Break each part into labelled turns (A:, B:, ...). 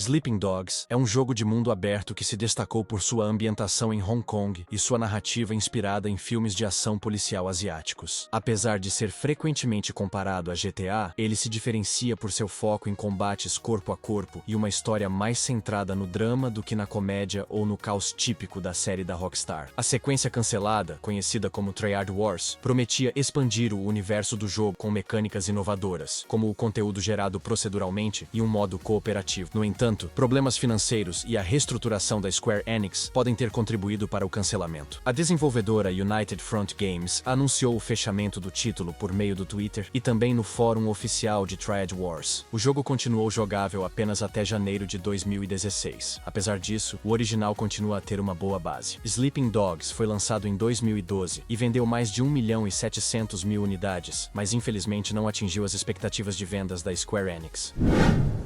A: Sleeping Dogs é um jogo de mundo aberto que se destacou por sua ambientação em Hong Kong e sua narrativa inspirada em filmes de ação policial asiáticos. Apesar de ser frequentemente comparado a GTA, ele se diferencia por seu foco em combates corpo a corpo e uma história mais centrada no drama do que na comédia ou no caos típico da série da Rockstar. A sequência cancelada, conhecida como Treyarch Wars, prometia expandir o universo do jogo com mecânicas inovadoras, como o conteúdo gerado proceduralmente e um modo cooperativo. No entanto, problemas financeiros e a reestruturação da Square Enix podem ter contribuído para o cancelamento. A desenvolvedora United Front Games anunciou o fechamento do título por meio do Twitter e também no fórum oficial de Treyarch Wars. O jogo continuou jogável apenas até janeiro de 2016. Apesar disso, o original continua a ter uma boa base. Sleeping Dogs foi lançado em 2012 e vendeu mais de 1.700.000 unidades, mas infelizmente não atingiu as expectativas de vendas da Square Enix.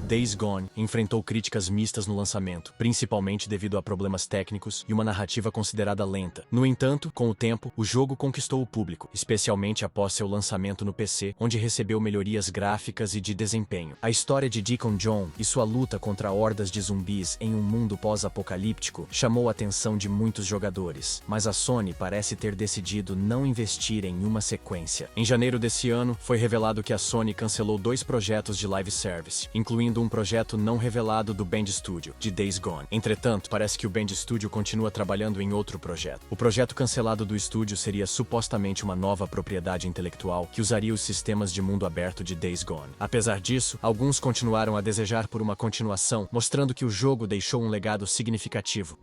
A: Days Gone enfrentou críticas mistas no lançamento, principalmente devido a problemas técnicos e uma narrativa considerada lenta. No entanto, com o tempo, o jogo conquistou o público, especialmente após seu lançamento no PC, onde recebeu melhorias gráficas e de desempenho. A história de Deacon John e sua luta contra hordas de zumbis em um mundo pós-apocalíptico chamou a atenção de muitos jogadores, mas a Sony parece ter decidido não investir em uma sequência. Em janeiro desse ano, foi revelado que a Sony cancelou 2 projetos de live service, incluindo um projeto não revelado do Band Studio, de Days Gone. Entretanto, parece que o Band Studio continua trabalhando em outro projeto. O projeto cancelado do estúdio seria supostamente uma nova propriedade intelectual que usaria os sistemas de mundo aberto de Days Gone. Apesar disso, alguns continuaram a desejar por uma continuação, mostrando que o jogo deixou um legado significativo.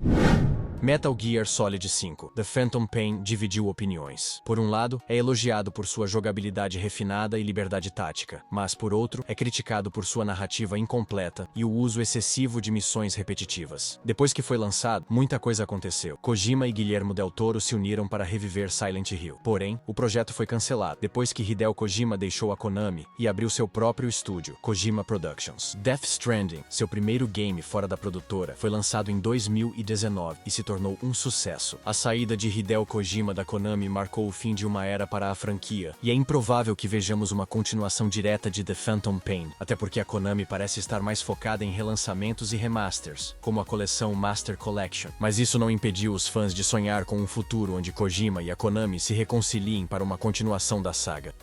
A: Metal Gear Solid 5: The Phantom Pain dividiu opiniões. Por um lado, é elogiado por sua jogabilidade refinada e liberdade tática, mas por outro, é criticado por sua narrativa incompleta e o uso excessivo de missões repetitivas. Depois que foi lançado, muita coisa aconteceu. Kojima e Guillermo del Toro se uniram para reviver Silent Hill. Porém, o projeto foi cancelado depois que Hideo Kojima deixou a Konami e abriu seu próprio estúdio, Kojima Productions. Death Stranding, seu primeiro game fora da produtora, foi lançado em 2019 e se tornou um sucesso. A saída de Hideo Kojima da Konami marcou o fim de uma era para a franquia, e é improvável que vejamos uma continuação direta de The Phantom Pain, até porque a Konami parece estar mais focada em relançamentos e remasters, como a coleção Master Collection. Mas isso não impediu os fãs de sonhar com um futuro onde Kojima e a Konami se reconciliem para uma continuação da saga.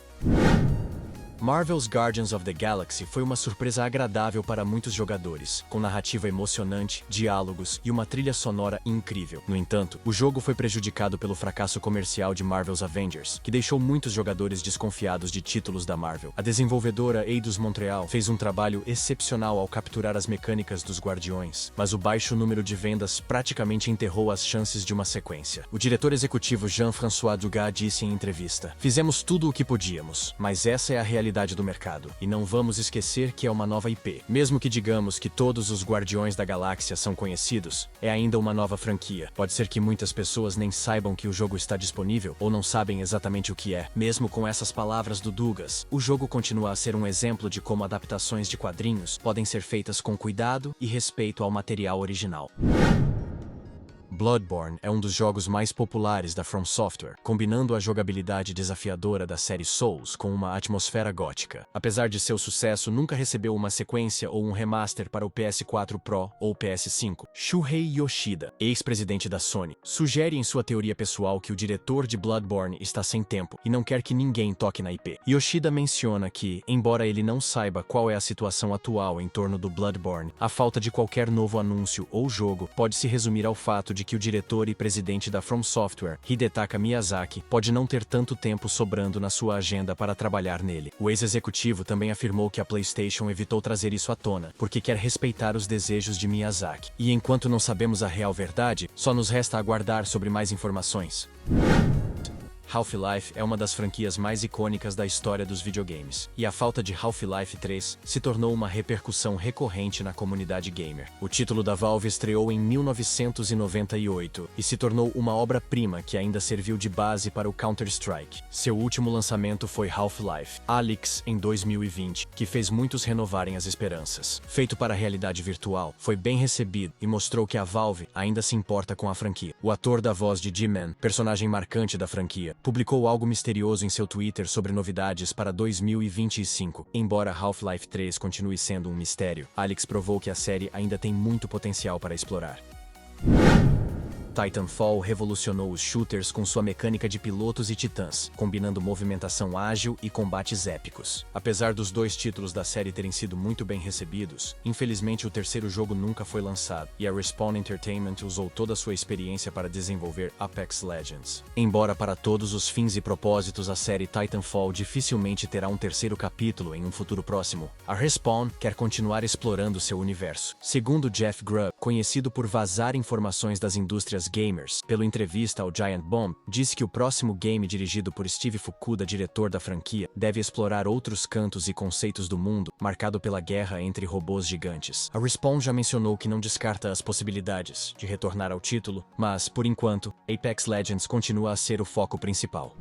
A: Marvel's Guardians of the Galaxy foi uma surpresa agradável para muitos jogadores, com narrativa emocionante, diálogos e uma trilha sonora incrível. No entanto, o jogo foi prejudicado pelo fracasso comercial de Marvel's Avengers, que deixou muitos jogadores desconfiados de títulos da Marvel. A desenvolvedora Eidos Montreal fez um trabalho excepcional ao capturar as mecânicas dos Guardiões, mas o baixo número de vendas praticamente enterrou as chances de uma sequência. O diretor executivo Jean-François Dugas disse em entrevista: "Fizemos tudo o que podíamos, mas essa é a realidade do mercado, e não vamos esquecer que é uma nova IP. Mesmo que digamos que todos os Guardiões da Galáxia são conhecidos, é ainda uma nova franquia. Pode ser que muitas pessoas nem saibam que o jogo está disponível, ou não sabem exatamente o que é." Mesmo com essas palavras do Dugas, o jogo continua a ser um exemplo de como adaptações de quadrinhos podem ser feitas com cuidado e respeito ao material original. Bloodborne é um dos jogos mais populares da From Software, combinando a jogabilidade desafiadora da série Souls com uma atmosfera gótica. Apesar de seu sucesso, nunca recebeu uma sequência ou um remaster para o PS4 Pro ou PS5. Shuhei Yoshida, ex-presidente da Sony, sugere em sua teoria pessoal que o diretor de Bloodborne está sem tempo e não quer que ninguém toque na IP. Yoshida menciona que, embora ele não saiba qual é a situação atual em torno do Bloodborne, a falta de qualquer novo anúncio ou jogo pode se resumir ao fato de que o diretor e presidente da From Software, Hidetaka Miyazaki, pode não ter tanto tempo sobrando na sua agenda para trabalhar nele. O ex-executivo também afirmou que a PlayStation evitou trazer isso à tona, porque quer respeitar os desejos de Miyazaki. E enquanto não sabemos a real verdade, só nos resta aguardar sobre mais informações. Half-Life é uma das franquias mais icônicas da história dos videogames, e a falta de Half-Life 3 se tornou uma repercussão recorrente na comunidade gamer. O título da Valve estreou em 1998 e se tornou uma obra-prima que ainda serviu de base para o Counter-Strike. Seu último lançamento foi Half-Life Alyx em 2020, que fez muitos renovarem as esperanças. Feito para a realidade virtual, foi bem recebido e mostrou que a Valve ainda se importa com a franquia. O ator da voz de G-Man, personagem marcante da franquia, publicou algo misterioso em seu Twitter sobre novidades para 2025. Embora Half-Life 3 continue sendo um mistério, Alyx provou que a série ainda tem muito potencial para explorar. Titanfall revolucionou os shooters com sua mecânica de pilotos e titãs, combinando movimentação ágil e combates épicos. Apesar dos dois títulos da série terem sido muito bem recebidos, infelizmente o terceiro jogo nunca foi lançado, e a Respawn Entertainment usou toda a sua experiência para desenvolver Apex Legends. Embora para todos os fins e propósitos a série Titanfall dificilmente terá um terceiro capítulo em um futuro próximo, a Respawn quer continuar explorando seu universo. Segundo Jeff Grubb, conhecido por vazar informações das indústrias gamers, pela entrevista ao Giant Bomb, disse que o próximo game dirigido por Steve Fukuda, diretor da franquia, deve explorar outros cantos e conceitos do mundo, marcado pela guerra entre robôs gigantes. A Respawn já mencionou que não descarta as possibilidades de retornar ao título, mas, por enquanto, Apex Legends continua a ser o foco principal.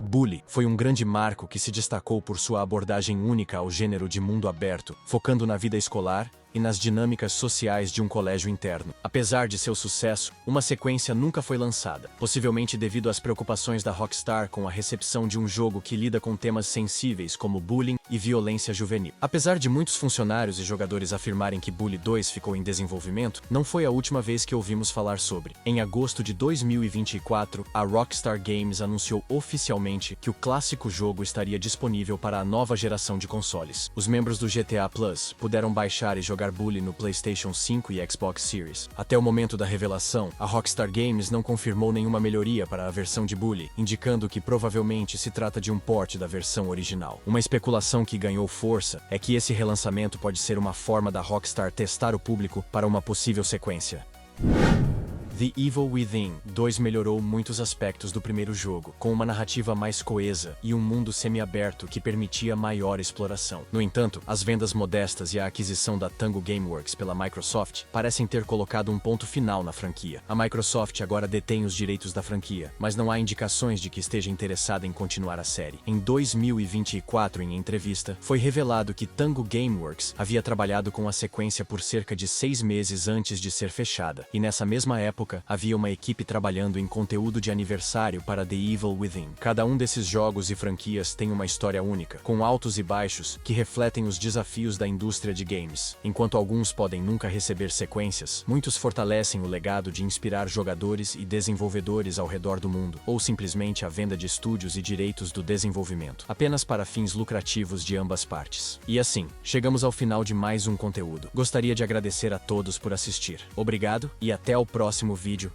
A: Bully foi um grande marco que se destacou por sua abordagem única ao gênero de mundo aberto, focando na vida escolar e nas dinâmicas sociais de um colégio interno. Apesar de seu sucesso, uma sequência nunca foi lançada, possivelmente devido às preocupações da Rockstar com a recepção de um jogo que lida com temas sensíveis como bullying e violência juvenil. Apesar de muitos funcionários e jogadores afirmarem que Bully 2 ficou em desenvolvimento, não foi a última vez que ouvimos falar sobre. Em agosto de 2024, a Rockstar Games anunciou oficialmente que o clássico jogo estaria disponível para a nova geração de consoles. Os membros do GTA Plus puderam baixar e jogar Bully no PlayStation 5 e Xbox Series. Até o momento da revelação, a Rockstar Games não confirmou nenhuma melhoria para a versão de Bully, indicando que provavelmente se trata de um port da versão original. Uma especulação que ganhou força é que esse relançamento pode ser uma forma da Rockstar testar o público para uma possível sequência. The Evil Within 2 melhorou muitos aspectos do primeiro jogo, com uma narrativa mais coesa e um mundo semi-aberto que permitia maior exploração. No entanto, as vendas modestas e a aquisição da Tango Gameworks pela Microsoft parecem ter colocado um ponto final na franquia. A Microsoft agora detém os direitos da franquia, mas não há indicações de que esteja interessada em continuar a série. Em 2024, em entrevista, foi revelado que Tango Gameworks havia trabalhado com a sequência por cerca de 6 meses antes de ser fechada, e nessa mesma época, havia uma equipe trabalhando em conteúdo de aniversário para The Evil Within. Cada um desses jogos e franquias tem uma história única, com altos e baixos que refletem os desafios da indústria de games. Enquanto alguns podem nunca receber sequências, muitos fortalecem o legado de inspirar jogadores e desenvolvedores ao redor do mundo, ou simplesmente a venda de estúdios e direitos do desenvolvimento, apenas para fins lucrativos de ambas partes. E assim, chegamos ao final de mais um conteúdo. Gostaria de agradecer a todos por assistir. Obrigado e até o próximo vídeo.